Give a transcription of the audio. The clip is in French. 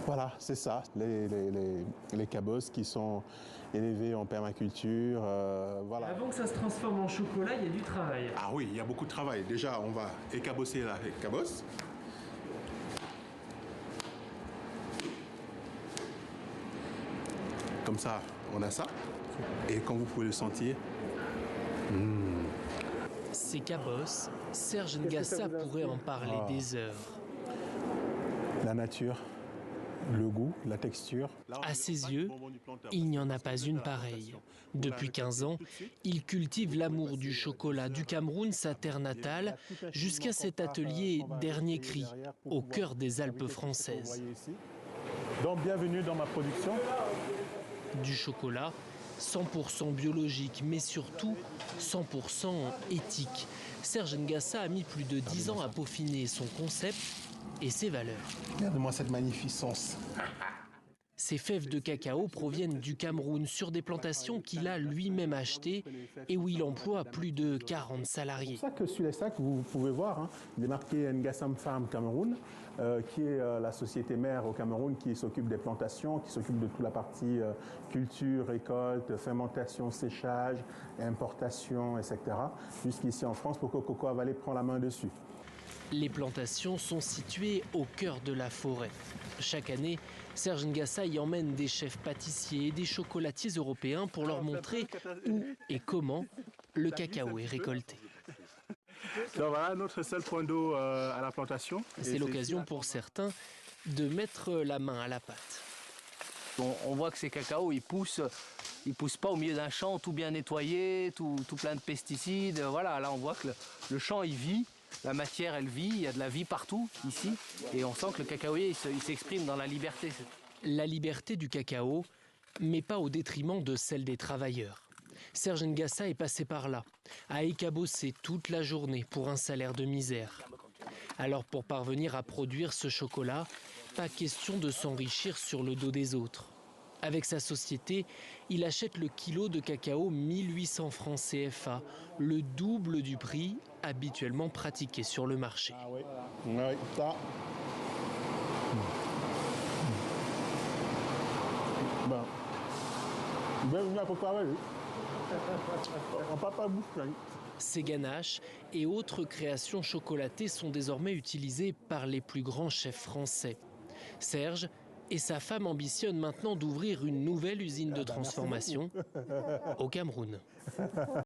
Voilà, c'est ça, les cabosses qui sont élevés en permaculture, voilà. Avant que ça se transforme en chocolat, il y a du travail. Ah oui, il y a beaucoup de travail. Déjà, on va écabosser la cabosse. Comme ça, on a ça. Et comme vous pouvez le sentir, Ces cabosses, Serge Ngassa pourrait en parler des heures. la nature, le goût, la texture. À ses yeux, il n'y en a pas une pareille. Depuis 15 ans, il cultive l'amour du chocolat du Cameroun, sa terre natale, jusqu'à cet atelier Dernier Cri, au cœur des Alpes françaises. Donc bienvenue dans ma production. Du chocolat 100% biologique, mais surtout 100% éthique. Serge Ngassa a mis plus de 10 ans à peaufiner son concept et ses valeurs. Regarde-moi cette magnificence. Ces fèves de cacao proviennent du Cameroun sur des plantations qu'il a lui-même achetées et où il emploie plus de 40 salariés. C'est pour ça que sur les sacs, vous pouvez voir, il est marqué Ngassam Farm Cameroun, qui est la société mère au Cameroun qui s'occupe des plantations, qui s'occupe de toute la partie culture, récolte, fermentation, séchage, importation, etc. Jusqu'ici en France pour que Cocoa Valley prenne la main dessus. Les plantations sont situées au cœur de la forêt. Chaque année, Serge Ngassa y emmène des chefs pâtissiers et des chocolatiers européens pour leur montrer où et comment le cacao est récolté. Donc voilà notre seul point d'eau à la plantation. C'est l'occasion pour certains de mettre la main à la pâte. On voit que ces cacaos, ils poussent pas au milieu d'un champ tout bien nettoyé, tout plein de pesticides. Voilà, là on voit que le champ il vit. La matière, elle vit, il y a de la vie partout, ici. Et on sent que le cacaoyer, il s'exprime dans la liberté. La liberté du cacao, mais pas au détriment de celle des travailleurs. Serge Ngassa est passé par là, a écabossé toute la journée pour un salaire de misère. Alors pour parvenir à produire ce chocolat, pas question de s'enrichir sur le dos des autres. Avec sa société, il achète le kilo de cacao 1800 francs CFA, le double du prix habituellement pratiqué sur le marché. Ah oui, oui, ça. Bon. Bienvenue à Cocoa Valley. On parle pas bouche. Ces ganaches et autres créations chocolatées sont désormais utilisées par les plus grands chefs français. Serge et sa femme ambitionnent maintenant d'ouvrir une nouvelle usine de transformation au Cameroun.